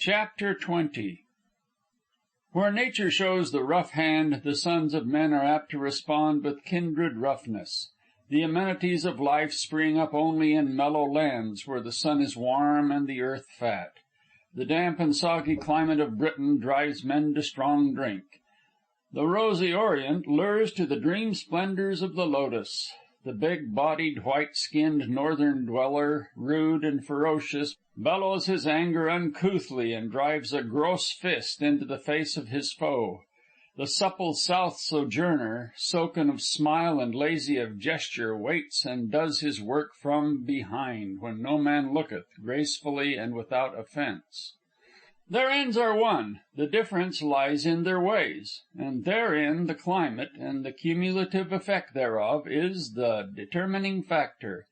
Chapter 20. Where nature shows the rough hand, the sons of men are apt to respond with kindred roughness. The amenities of life spring up only in mellow lands where the sun is warm and the earth fat. The damp and soggy climate of Britain drives men to strong drink. The rosy Orient lures to the dream splendors of the lotus. The big-bodied, white-skinned northern dweller, rude and ferocious, bellows his anger uncouthly and drives a gross fist into the face of his foe. The supple South sojourner, silken of smile and lazy of gesture, waits and does his work from behind, when no man looketh, gracefully and without offence. Their ends are one, the difference lies in their ways, and therein the climate, and the cumulative effect thereof, is the determining factor.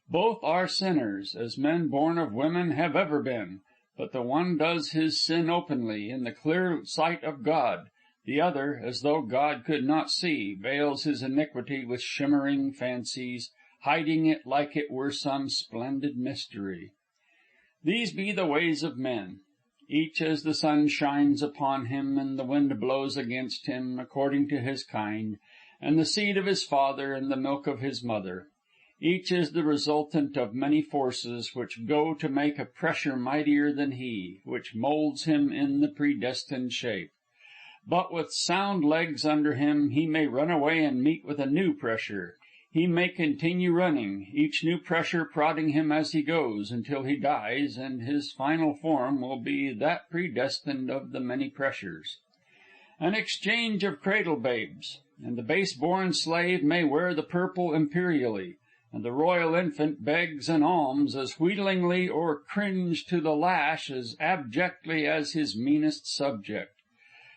Both are sinners, as men born of women have ever been, but the one does his sin openly, in the clear sight of God. The other, as though God could not see, veils his iniquity with shimmering fancies, hiding it like it were some splendid mystery. These be the ways of men. Each as the sun shines upon him, and the wind blows against him, according to his kind, and the seed of his father, and the milk of his mother. Each is the resultant of many forces, which go to make a pressure mightier than he, which moulds him in the predestined shape. But with sound legs under him, he may run away and meet with a new pressure. He may continue running, each new pressure prodding him as he goes, until he dies, and his final form will be that predestined of the many pressures. An exchange of cradle babes, and the base-born slave may wear the purple imperially, and the royal infant begs an alms as wheedlingly or cringe to the lash as abjectly as his meanest subject.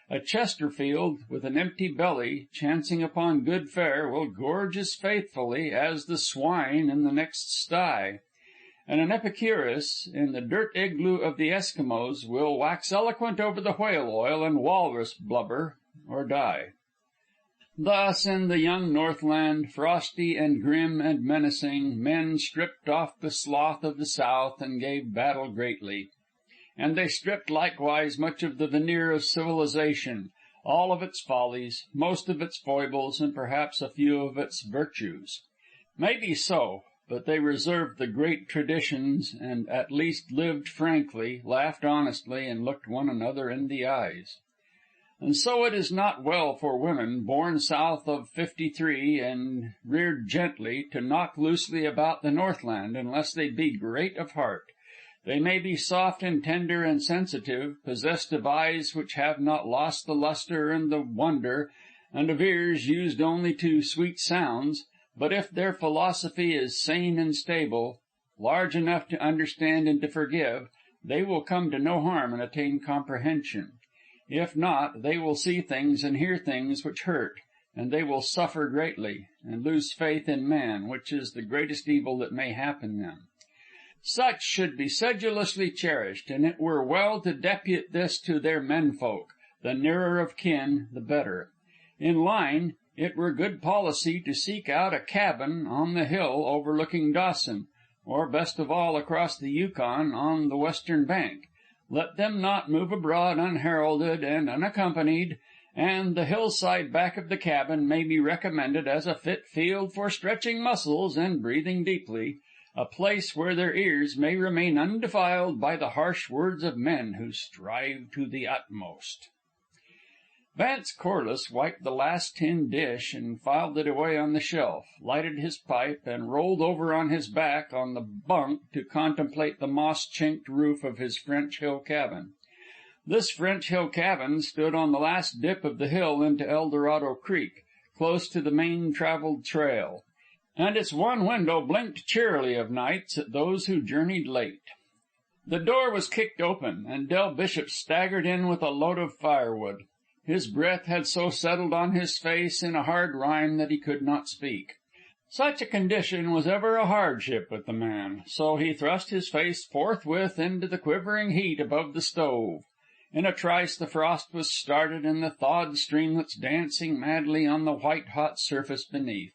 A Chesterfield, with an empty belly, chancing upon good fare, will gorge as faithfully as the swine in the next sty. And an Epicurus, in the dirt igloo of the Eskimos, will wax eloquent over the whale oil and walrus blubber, or die. Thus, in the young Northland, frosty and grim and menacing, men stripped off the sloth of the South and gave battle greatly. And they stripped likewise much of the veneer of civilization, all of its follies, most of its foibles, and perhaps a few of its virtues. Maybe so, but they reserved the great traditions, and at least lived frankly, laughed honestly, and looked one another in the eyes. And so it is not well for women, born south of 53 and reared gently, to knock loosely about the Northland, unless they be great of heart. They may be soft and tender and sensitive, possessed of eyes which have not lost the luster and the wonder, and of ears used only to sweet sounds, but if their philosophy is sane and stable, large enough to understand and to forgive, they will come to no harm and attain comprehension. If not, they will see things and hear things which hurt, and they will suffer greatly, and lose faith in man, which is the greatest evil that may happen them. Such should be sedulously cherished, and it were well to depute this to their menfolk, the nearer of kin the better. In line, it were good policy to seek out a cabin on the hill overlooking Dawson, or best of all across the Yukon on the western bank. Let them not move abroad unheralded and unaccompanied, and the hillside back of the cabin may be recommended as a fit field for stretching muscles and breathing deeply, a place where their ears may remain undefiled by the harsh words of men who strive to the utmost. Vance Corliss wiped the last tin dish and filed it away on the shelf, lighted his pipe, and rolled over on his back on the bunk to contemplate the moss-chinked roof of his French Hill cabin. This French Hill cabin stood on the last dip of the hill into El Dorado Creek, close to the main traveled trail, and its one window blinked cheerily of nights at those who journeyed late. The door was kicked open, and Del Bishop staggered in with a load of firewood. His breath had so settled on his face in a hard rime that he could not speak. Such a condition was ever a hardship with the man, so he thrust his face forthwith into the quivering heat above the stove. In a trice the frost was started and the thawed streamlets dancing madly on the white-hot surface beneath.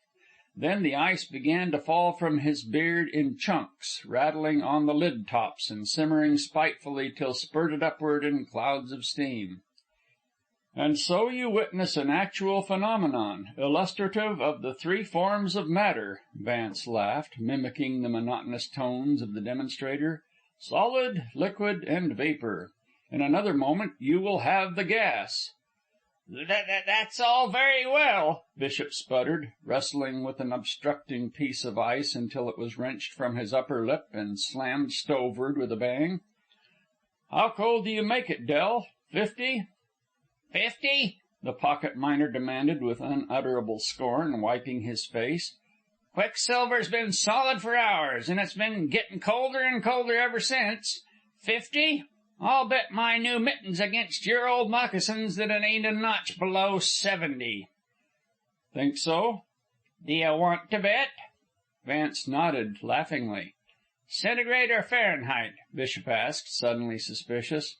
Then the ice began to fall from his beard in chunks, rattling on the lid tops and simmering spitefully till spurted upward in clouds of steam. "And so you witness an actual phenomenon, illustrative of the three forms of matter," Vance laughed, mimicking the monotonous tones of the demonstrator. "Solid, liquid, and vapor. In another moment you will have the gas." "That's all very well," Bishop sputtered, wrestling with an obstructing piece of ice until it was wrenched from his upper lip and slammed stoveward with a bang. "How cold do you make it, Del? 50? "50?" the pocket miner demanded with unutterable scorn, wiping his face. "Quicksilver's been solid for hours, and it's been gettin' colder and colder ever since. 50? I'll bet my new mittens against your old moccasins that it ain't a notch below 70. "Think so?" "D'you want to bet?" Vance nodded laughingly. "Centigrade or Fahrenheit?" Bishop asked, suddenly suspicious.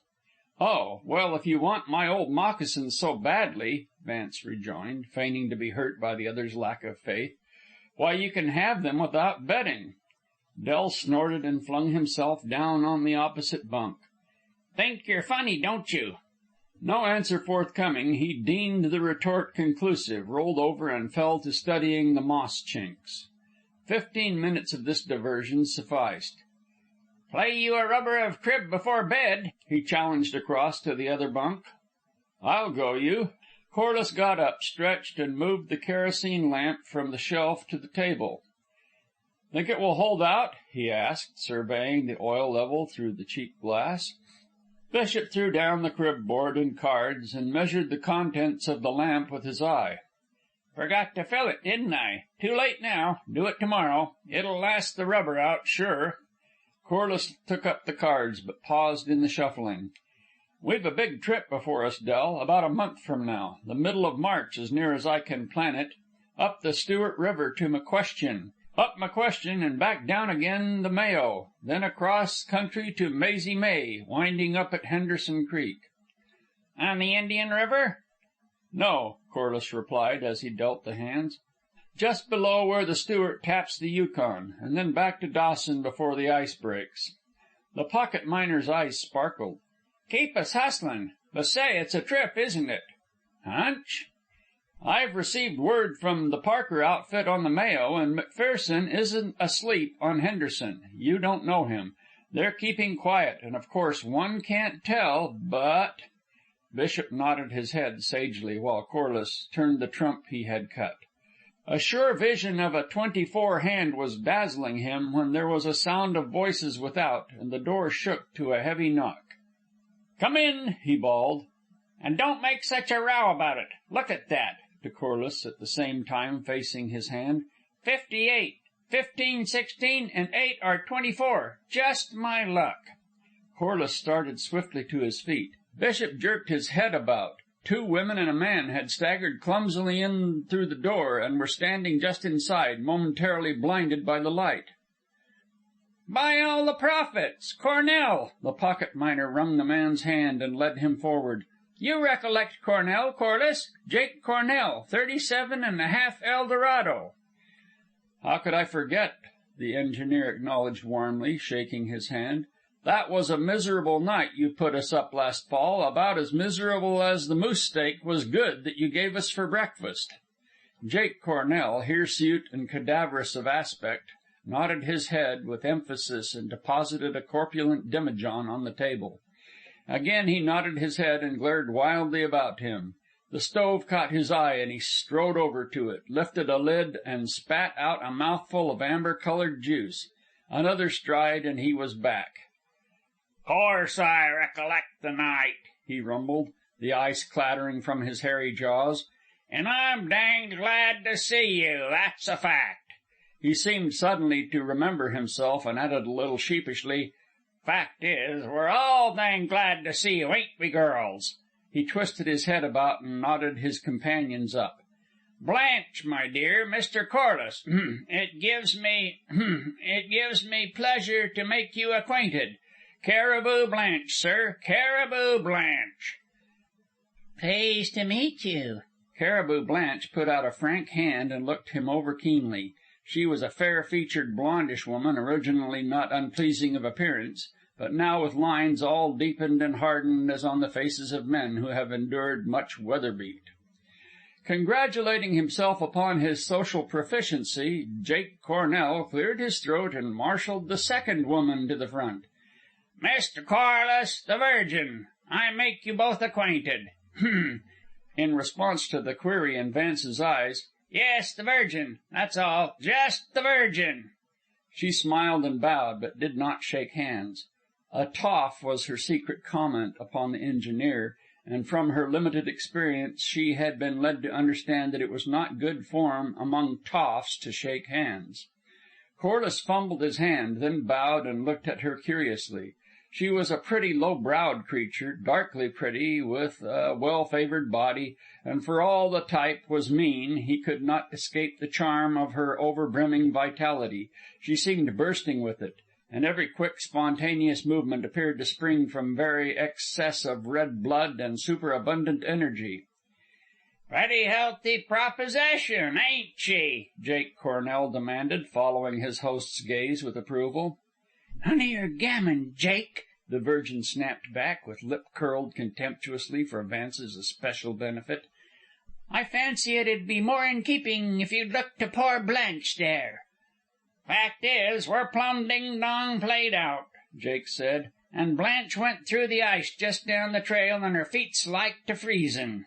"Oh, well, if you want my old moccasins so badly," Vance rejoined, feigning to be hurt by the other's lack of faith, "why, you can have them without betting." Del snorted and flung himself down on the opposite bunk. "Think you're funny, don't you?" No answer forthcoming, he deemed the retort conclusive, rolled over, and fell to studying the moss chinks. 15 minutes of this diversion sufficed. "Play you a rubber of crib before bed," he challenged across to the other bunk. "I'll go you." Corliss got up, stretched, and moved the kerosene lamp from the shelf to the table. "Think it will hold out?" he asked, surveying the oil level through the cheap glass. Bishop threw down the crib board and cards, and measured the contents of the lamp with his eye. "Forgot to fill it, didn't I? Too late now. Do it tomorrow. It'll last the rubber out, sure." Corliss took up the cards, but paused in the shuffling. "We've a big trip before us, Del, about a month from now, the middle of March as near as I can plan it, up the Stewart River to McQuestion, up McQuestion and back down again the Mayo, then across country to Mazy May, winding up at Henderson Creek." "On the Indian River?" "No," Corliss replied as he dealt the hands. "Just below where the Stewart taps the Yukon, and then back to Dawson before the ice breaks." The pocket miner's eyes sparkled. "Keep us hustlin'. But say, it's a trip, isn't it?" "Hunch?" "I've received word from the Parker outfit on the Mayo, and McPherson isn't asleep on Henderson. You don't know him. They're keeping quiet, and of course one can't tell, but—" Bishop nodded his head sagely, while Corliss turned the trump he had cut. A sure vision of a 24 hand was dazzling him when there was a sound of voices without, and the door shook to a heavy knock. "Come in," he bawled. "And don't make such a row about it. Look at that," to Corliss, at the same time facing his hand. 58, 15, 16, and 8 are 24. Just my luck." Corliss started swiftly to his feet. Bishop jerked his head about. 2 women and a man had staggered clumsily in through the door, and were standing just inside, momentarily blinded by the light. "By all the prophets! Cornell!" The pocket miner wrung the man's hand and led him forward. "You recollect Cornell, Corliss? Jake Cornell, 37½ Eldorado." "How could I forget?" the engineer acknowledged warmly, shaking his hand. "That was a miserable night you put us up last fall, about as miserable as the moose steak was good that you gave us for breakfast." Jake Cornell, hirsute and cadaverous of aspect, nodded his head with emphasis and deposited a corpulent demijohn on the table. Again he nodded his head and glared wildly about him. The stove caught his eye, and he strode over to it, lifted a lid, and spat out a mouthful of amber-colored juice. Another stride, and he was back. "Course I recollect the night," he rumbled, the ice clattering from his hairy jaws. "And I'm danged glad to see you, that's a fact." He seemed suddenly to remember himself, and added a little sheepishly, "Fact is, we're all danged glad to see you, ain't we, girls?" He twisted his head about and nodded his companions up. "Blanche, my dear, Mr. Corliss, it gives me pleasure to make you acquainted. Caribou Blanche, sir, Caribou Blanche." "Pleased to meet you." Caribou Blanche put out a frank hand and looked him over keenly. She was a fair-featured, blondish woman, originally not unpleasing of appearance, but now with lines all deepened and hardened as on the faces of men who have endured much weather-beat. Congratulating himself upon his social proficiency, Jake Cornell cleared his throat and marshaled the second woman to the front. "Mr. Corliss, the Virgin. I make you both acquainted." In response to the query in Vance's eyes, "Yes, the Virgin. That's all. Just the Virgin." She smiled and bowed, but did not shake hands. A toff was her secret comment upon the engineer, and from her limited experience she had been led to understand that it was not good form among toffs to shake hands. Corliss fumbled his hand, then bowed and looked at her curiously. She was a pretty, low-browed creature, darkly pretty, with a well-favored body, and for all the type was mean, he could not escape the charm of her over-brimming vitality. She seemed bursting with it, and every quick, spontaneous movement appeared to spring from very excess of red blood and superabundant energy. "Pretty healthy proposition, ain't she?" Jake Cornell demanded, following his host's gaze with approval. "None of your gammon, Jake," the Virgin snapped back, with lip curled contemptuously for Vance's especial benefit. "I fancy it'd be more in keeping if you'd look to poor Blanche there." "Fact is, we're plumb ding-dong played out," Jake said. "And Blanche went through the ice just down the trail, and her feet's like to freezin'."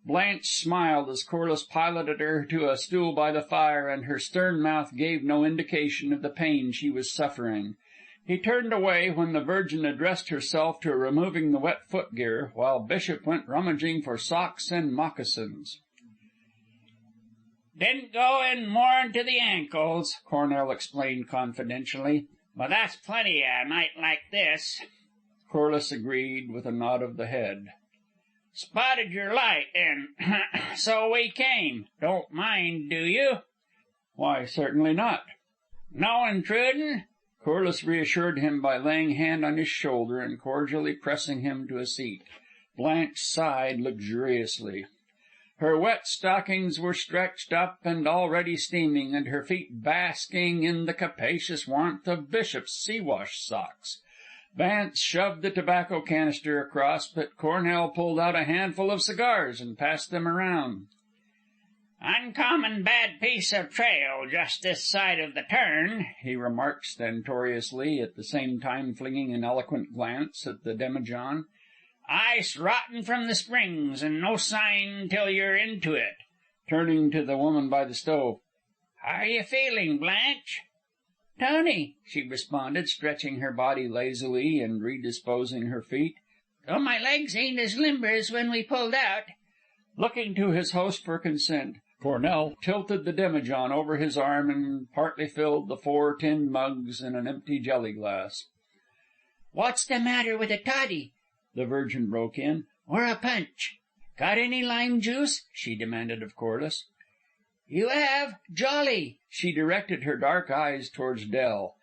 Blanche smiled as Corliss piloted her to a stool by the fire, and her stern mouth gave no indication of the pain she was suffering. He turned away when the Virgin addressed herself to removing the wet footgear, while Bishop went rummaging for socks and moccasins. "Didn't go in more'n to the ankles," Cornell explained confidentially. "But that's plenty a night like this." Corliss agreed with a nod of the head. "Spotted your light, and so we came. Don't mind, do you?" "Why, certainly not." "No intrudin'?" Corliss reassured him by laying hand on his shoulder and cordially pressing him to a seat. Blanche sighed luxuriously. Her wet stockings were stretched up and already steaming, and her feet basking in the capacious warmth of Bishop's sea-wash socks. Vance shoved the tobacco canister across, but Cornell pulled out a handful of cigars and passed them around. "Uncommon bad piece of trail just this side of the turn," he remarked stentoriously, at the same time flinging an eloquent glance at the demijohn. "Ice rotten from the springs, and no sign till you're into it." Turning to the woman by the stove, "How are you feeling, Blanche?" "Tony," she responded, stretching her body lazily and redisposing her feet, "though my legs ain't as limber as when we pulled out." Looking to his host for consent, Cornell tilted the demijohn over his arm and partly filled the 4 tin mugs in an empty jelly glass. "What's the matter with a toddy?" the Virgin broke in. "Or a punch? Got any lime juice?" she demanded of Corliss. "You have? Jolly!" She directed her dark eyes towards Dell.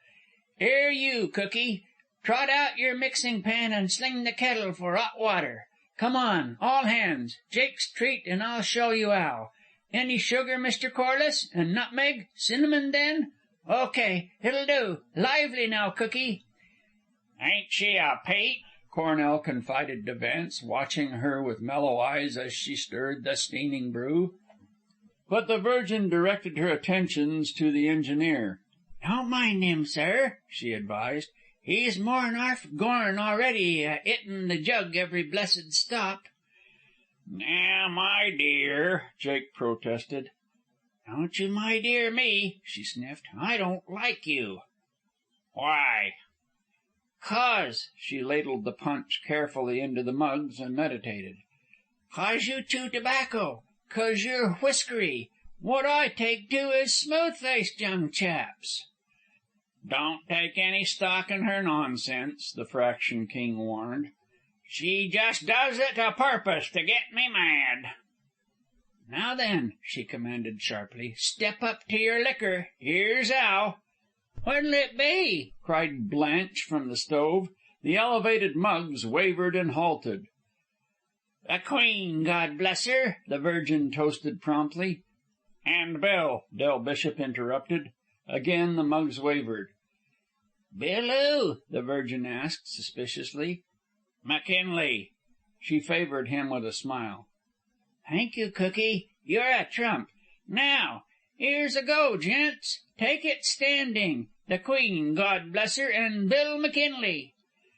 "'Ere you, Cookie. Trot out your mixing pan and sling the kettle for 'ot water. Come on, all hands. Jake's treat, and I'll show you 'ow. Any sugar, Mr. Corliss? And nutmeg? Cinnamon, then? Okay, it'll do. Lively now, Cookie." "Ain't she a peach?" Cornell confided to Vance, watching her with mellow eyes as she stirred the steaming brew. But the Virgin directed her attentions to the engineer. "Don't mind him, sir," she advised. "He's more'n 'arf gorn already, 'ittin' the jug every blessed stop." "Now, my dear," Jake protested. "Don't you my dear me," she sniffed. "I don't like you." "Why?" "'Cause," she ladled the punch carefully into the mugs and meditated. "'Cause you chew tobacco. 'Cause you're whiskery. What I take to is smooth-faced young chaps." "Don't take any stock in her nonsense," the Fraction King warned. "She just does it a purpose to get me mad." "Now then," she commanded sharply, "step up to your liquor. Here's 'ow." "What'll it be?" cried Blanche from the stove. The elevated mugs wavered and halted. "The Queen, God bless her," the Virgin toasted promptly. "And Bill," Del Bishop interrupted. Again the mugs wavered. "Bill who?" the Virgin asked suspiciously. "McKinley." She favored him with a smile. "Thank you, Cookie. You're a trump. Now, here's a go, gents. Take it standing. The Queen, God bless her, and Bill McKinley."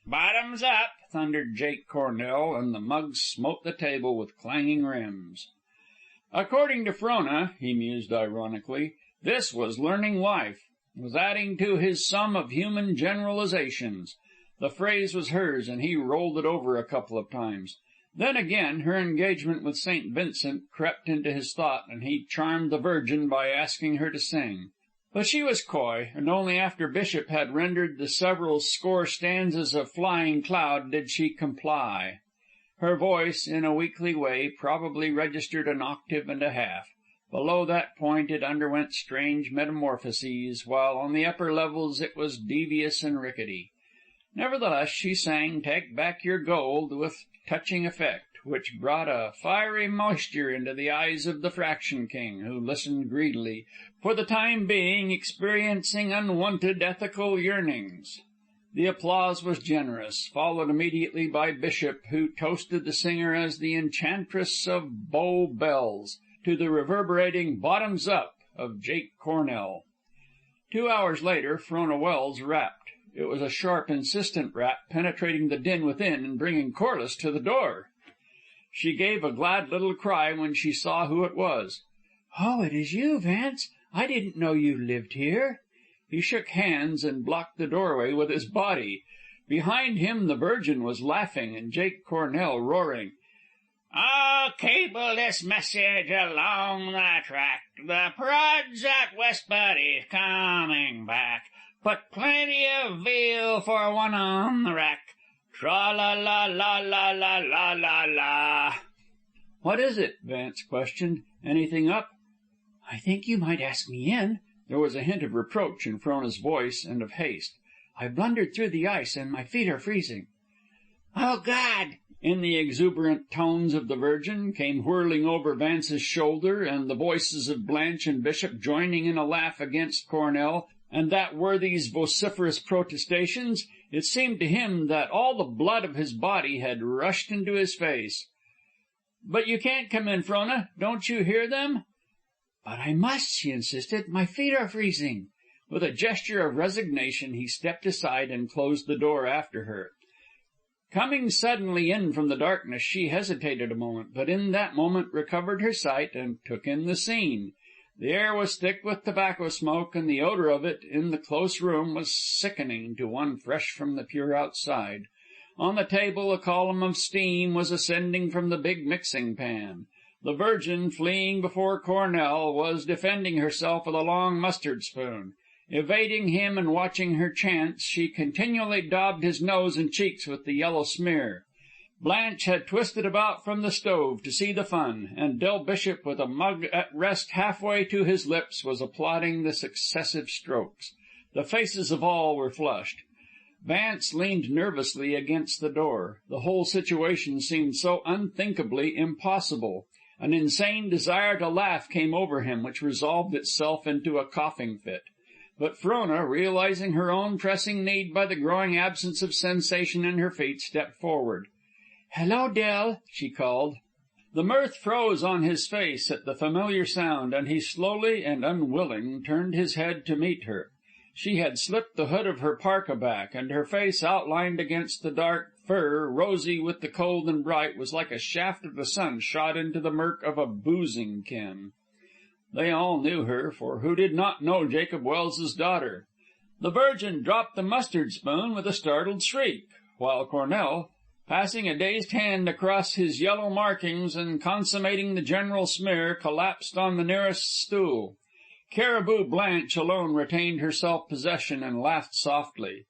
"Bottoms up," thundered Jake Cornell, and the mugs smote the table with clanging rims. According to Frona, he mused ironically, this was learning life, was adding to his sum of human generalizations. The phrase was hers, and he rolled it over a couple of times. Then again, her engagement with St. Vincent crept into his thought, and he charmed the Virgin by asking her to sing. But she was coy, and only after Bishop had rendered the several score stanzas of Flying Cloud did she comply. Her voice, in a weakly way, probably registered an octave and a half. Below that point it underwent strange metamorphoses, while on the upper levels it was devious and rickety. Nevertheless, she sang "Take Back Your Gold" with touching effect, which brought a fiery moisture into the eyes of the Fraction King, who listened greedily, for the time being experiencing unwonted ethical yearnings. The applause was generous, followed immediately by Bishop, who toasted the singer as the enchantress of Bow Bells, to the reverberating "Bottoms Up" of Jake Cornell. 2 hours later, Frona Wells rapped. It was a sharp, insistent rap, penetrating the din within and bringing Corliss to the door. She gave a glad little cry when she saw who it was. "Oh, it is you, Vance. I didn't know you lived here." He shook hands and blocked the doorway with his body. Behind him the Virgin was laughing and Jake Cornell roaring. "Oh, cable this message along the track. The prod's at West Buddy's coming back. Put plenty of veal for one on the rack. Tra-la-la-la-la-la-la-la-la." "What is it?" Vance questioned. "Anything up?" "I think you might ask me in." There was a hint of reproach in Frona's voice and of haste. "I blundered through the ice and my feet are freezing." "Oh, God!" in the exuberant tones of the Virgin, came whirling over Vance's shoulder, and the voices of Blanche and Bishop joining in a laugh against Cornell and that worthy's vociferous protestations. It seemed to him that all the blood of his body had rushed into his face. "But you can't come in, Frona. Don't you hear them?" "But I must," she insisted. "My feet are freezing." With a gesture of resignation, he stepped aside and closed the door after her. Coming suddenly in from the darkness, she hesitated a moment, but in that moment recovered her sight and took in the scene. The air was thick with tobacco smoke, and the odor of it in the close room was sickening to one fresh from the pure outside. On the table a column of steam was ascending from the big mixing pan. The Virgin, fleeing before Cornell, was defending herself with a long mustard spoon. Evading him and watching her chance, she continually daubed his nose and cheeks with the yellow smear. Blanche had twisted about from the stove to see the fun, and Del Bishop, with a mug at rest halfway to his lips, was applauding the successive strokes. The faces of all were flushed. Vance leaned nervously against the door. The whole situation seemed so unthinkably impossible. An insane desire to laugh came over him, which resolved itself into a coughing fit. But Frona, realizing her own pressing need by the growing absence of sensation in her feet, stepped forward. "Hello, Del," she called. The mirth froze on his face at the familiar sound, and he slowly and unwilling turned his head to meet her. She had slipped the hood of her parka back, and her face, outlined against the dark fur, rosy with the cold and bright, was like a shaft of the sun shot into the murk of a boozing ken. They all knew her, for who did not know Jacob Wells's daughter? The Virgin dropped the mustard spoon with a startled shriek, while Cornell, passing a dazed hand across his yellow markings and consummating the general smear, collapsed on the nearest stool. Caribou Blanche alone retained her self-possession and laughed softly.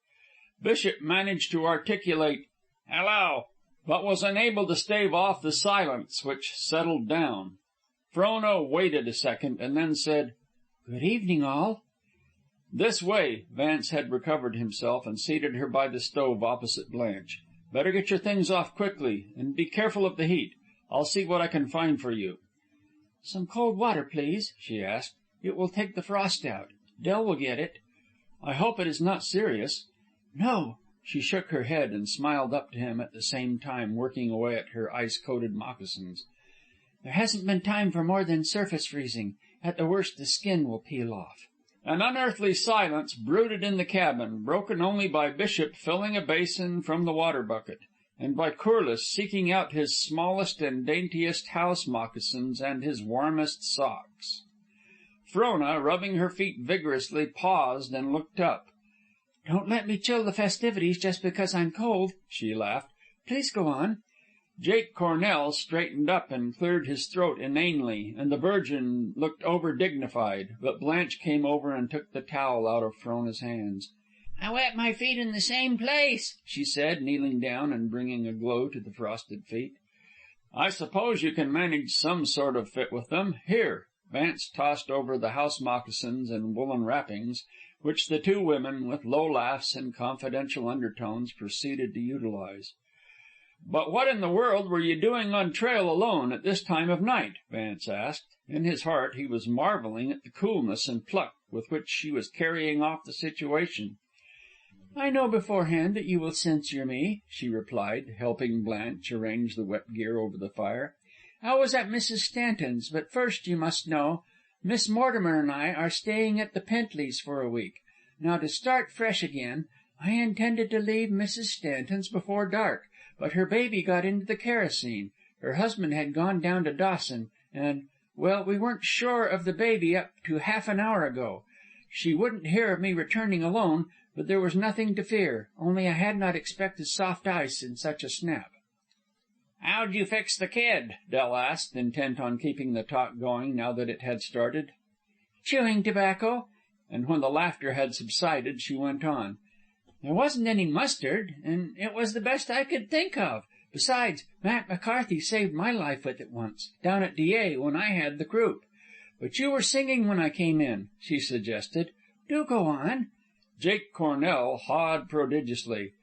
Bishop managed to articulate "Hello," but was unable to stave off the silence which settled down. Frona waited a second and then said, "Good evening, all." "This way." Vance had recovered himself and seated her by the stove opposite Blanche. "Better get your things off quickly, and be careful of the heat. I'll see what I can find for you." "Some cold water, please," she asked. "It will take the frost out. Dell will get it." "I hope it is not serious." "No." She shook her head and smiled up to him, at the same time working away at her ice-coated moccasins. "There hasn't been time for more than surface freezing. At the worst, the skin will peel off." An unearthly silence brooded in the cabin, broken only by Bishop filling a basin from the water bucket, and by Corliss seeking out his smallest and daintiest house moccasins and his warmest socks. Frona, rubbing her feet vigorously, paused and looked up. "Don't let me chill the festivities just because I'm cold," she laughed. "Please go on." Jake Cornell straightened up and cleared his throat inanely, and the Virgin looked over-dignified, but Blanche came over and took the towel out of Frona's hands. "I wet my feet in the same place," she said, kneeling down and bringing a glow to the frosted feet. "I suppose you can manage some sort of fit with them. Here." Vance tossed over the house moccasins and woolen wrappings, which the two women, with low laughs and confidential undertones, proceeded to utilize. "But what in the world were you doing on trail alone at this time of night?" Vance asked. In his heart he was marveling at the coolness and pluck with which she was carrying off the situation. "I know beforehand that you will censure me," she replied, helping Blanche arrange the wet gear over the fire. "I was at Mrs. Stanton's, but first, you must know, Miss Mortimer and I are staying at the Pentleys for a week. Now, to start fresh again, I intended to leave Mrs. Stanton's before dark, but her baby got into the kerosene. Her husband had gone down to Dawson, and, well, we weren't sure of the baby up to half an hour ago. She wouldn't hear of me returning alone, but there was nothing to fear, only I had not expected soft ice in such a snap." "How'd you fix the kid?" Del asked, intent on keeping the talk going now that it had started. "Chewing tobacco." And when the laughter had subsided, she went on. "There wasn't any mustard, and it was the best I could think of. Besides, Matt McCarthy saved my life with it once, down at Dyea, when I had the croup. But you were singing when I came in," she suggested. "Do go on." Jake Cornell hawed prodigiously.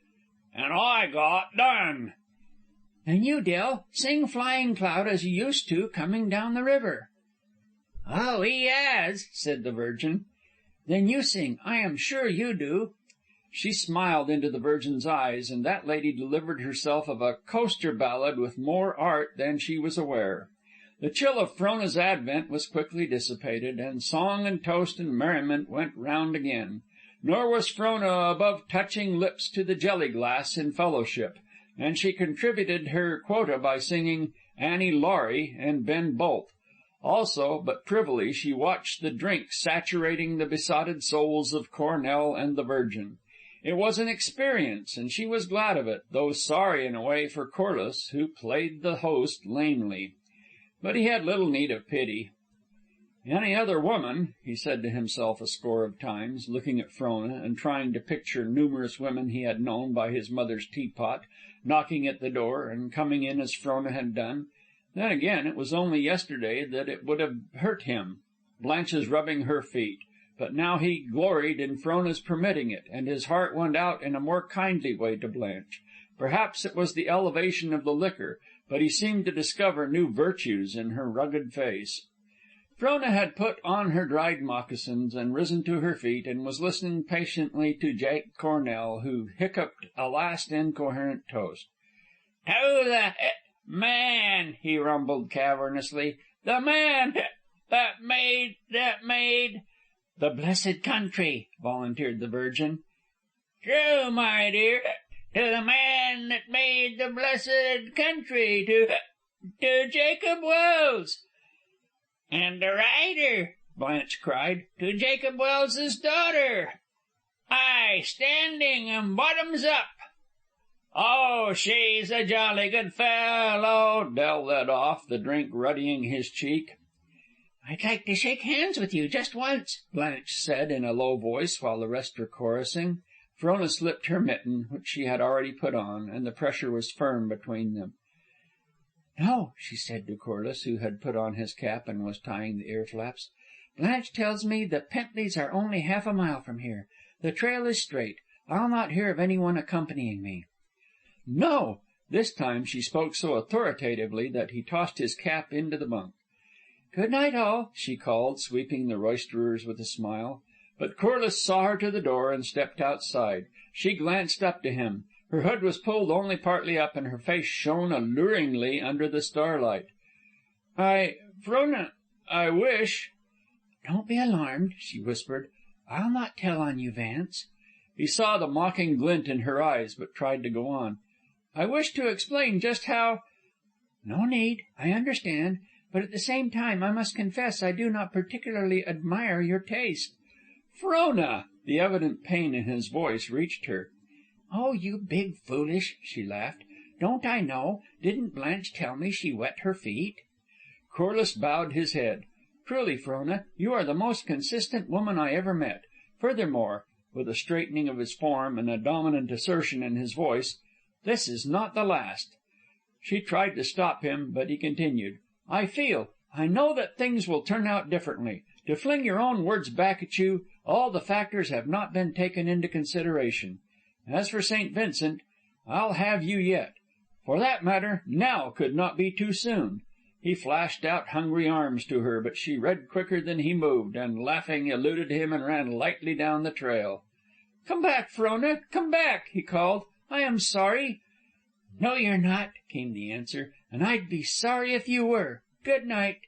"And I got done." "And you, Dell, sing Flying Cloud as you used to coming down the river." "Oh, he has," said the Virgin. "Then you sing. I am sure you do." She smiled into the Virgin's eyes, and that lady delivered herself of a coaster ballad with more art than she was aware. The chill of Frona's advent was quickly dissipated, and song and toast and merriment went round again. Nor was Frona above touching lips to the jelly glass in fellowship, and she contributed her quota by singing Annie Laurie and Ben Bolt. Also, but privily, she watched the drink saturating the besotted souls of Cornell and the Virgin. It was an experience, and she was glad of it, though sorry in a way for Corliss, who played the host lamely. But he had little need of pity. "Any other woman," he said to himself a score of times, looking at Frona and trying to picture numerous women he had known by his mother's teapot, knocking at the door and coming in as Frona had done. Then again, it was only yesterday that it would have hurt him, Blanche's rubbing her feet. But now he gloried in Frona's permitting it, and his heart went out in a more kindly way to Blanche. Perhaps it was the elevation of the liquor, but he seemed to discover new virtues in her rugged face. Frona had put on her dried moccasins and risen to her feet, and was listening patiently to Jake Cornell, who hiccuped a last incoherent toast. "To the man," he rumbled cavernously. "The man that made "The blessed country," volunteered the Virgin. "True, my dear. To the man that made the blessed country, to Jacob Wells." "And the writer," Blanche cried, "to Jacob Wells's daughter. Aye, standing and bottoms up." "Oh, she's a jolly good fellow," Del led off, the drink ruddying his cheek. "I'd like to shake hands with you just once," Blanche said in a low voice while the rest were chorusing. Frona slipped her mitten, which she had already put on, and the pressure was firm between them. "No," she said to Corliss, who had put on his cap and was tying the ear flaps. "Blanche tells me the Pentleys are only half a mile from here. The trail is straight. I'll not hear of any one accompanying me." "No, This time she spoke so authoritatively that he tossed his cap into the bunk. "Good night, all," she called, sweeping the roisterers with a smile. But Corliss saw her to the door and stepped outside. She glanced up to him. Her hood was pulled only partly up, and her face shone alluringly under the starlight. Frona, I wish—" "Don't be alarmed," she whispered. "I'll not tell on you, Vance." He saw the mocking glint in her eyes, but tried to go on. "I wish to explain just how—" "No need. I understand. But at the same time, I must confess I do not particularly admire your taste." "Frona!" The evident pain in his voice reached her. "Oh, you big foolish!" she laughed. "Don't I know? Didn't Blanche tell me she wet her feet?" Corliss bowed his head. "Truly, Frona, you are the most consistent woman I ever met. Furthermore," with a straightening of his form and a dominant assertion in his voice, "this is not the last." She tried to stop him, but he continued. I know that things will turn out differently. To fling your own words back at you, all the factors have not been taken into consideration. As for St. Vincent, I'll have you yet. For that matter, now could not be too soon." He flashed out hungry arms to her, but she read quicker than he moved, and laughing eluded him and ran lightly down the trail. "Come back, Frona, come back," he called. "I am sorry." "No, you're not," came the answer, "and I'd be sorry if you were. Good night."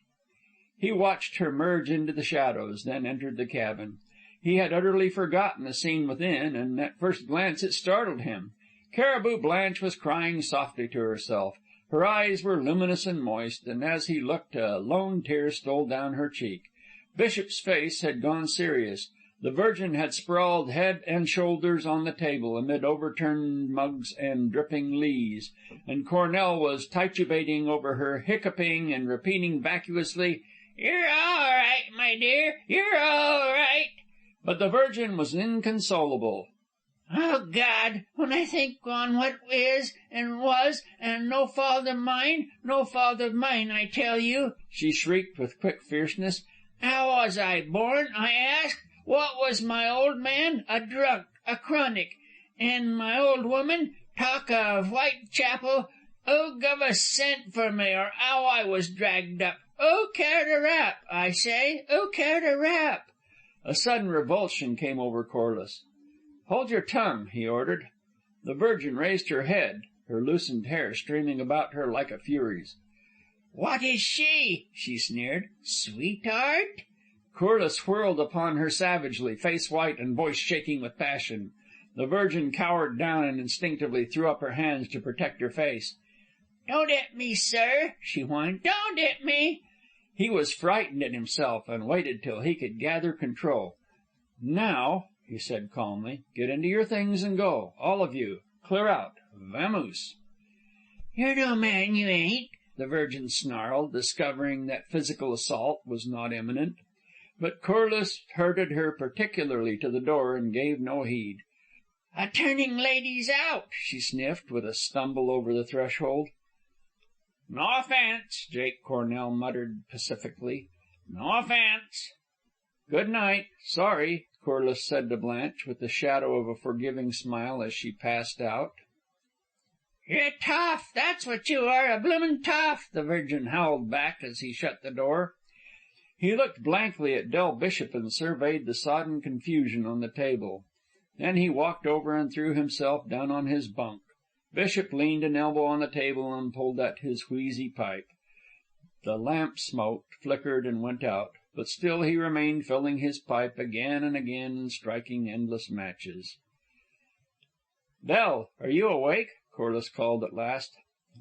He watched her merge into the shadows, then entered the cabin. He had utterly forgotten the scene within, and at first glance it startled him. Caribou Blanche was crying softly to herself. Her eyes were luminous and moist, and as he looked a lone tear stole down her cheek. Bishop's face had gone serious. The Virgin had sprawled head and shoulders on the table amid overturned mugs and dripping lees, and Cornell was titubating over her, hiccuping and repeating vacuously, "You're all right, my dear, you're all right." But the Virgin was inconsolable. "Oh, God, when I think on what is and was, and no fault of mine, I tell you," she shrieked with quick fierceness. "How was I born, I ask? What was my old man? A drunk, a chronic. And my old woman? Talk of Whitechapel. Who guv a cent for me, or how I was dragged up? Who cared a rap, I say? Who cared a rap?" A sudden revulsion came over Corliss. "Hold your tongue," he ordered. The Virgin raised her head, her loosened hair streaming about her like a fury's. "What is she?" she sneered. "Sweetheart?" Corliss whirled upon her savagely, face white and voice shaking with passion. The Virgin cowered down and instinctively threw up her hands to protect her face. "Don't hit me, sir," she whined. "Don't hit me." He was frightened at himself and waited till he could gather control. "Now," he said calmly, "get into your things and go. All of you. Clear out. Vamoose." "You're no man, you ain't," the Virgin snarled, discovering that physical assault was not imminent. But Corliss herded her particularly to the door and gave no heed. "A turning ladies out," she sniffed, with a stumble over the threshold. "No offense," Jake Cornell muttered pacifically. "No offense." "Good night. Sorry," Corliss said to Blanche, with the shadow of a forgiving smile as she passed out. "You're tough, that's what you are, a bloomin' tough," the Virgin howled back as he shut the door. He looked blankly at Del Bishop and surveyed the sodden confusion on the table. Then he walked over and threw himself down on his bunk. Bishop leaned an elbow on the table and pulled at his wheezy pipe. The lamp smoked, flickered, and went out, but still he remained filling his pipe again and again and striking endless matches. "Del, are you awake?" Corliss called at last.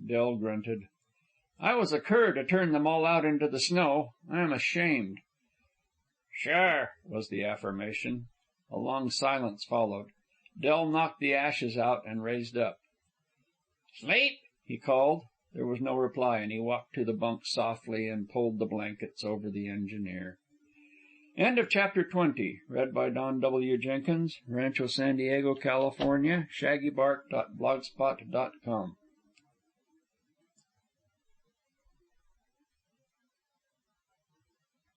Del grunted. "I was a cur to turn them all out into the snow. I am ashamed." "Sure," was the affirmation. A long silence followed. Del knocked the ashes out and raised up. "Sleep?" he called. There was no reply, and he walked to the bunk softly and pulled the blankets over the engineer. End of Chapter 20. Read by Don W. Jenkins. Rancho San Diego, California. shaggybark.blogspot.com.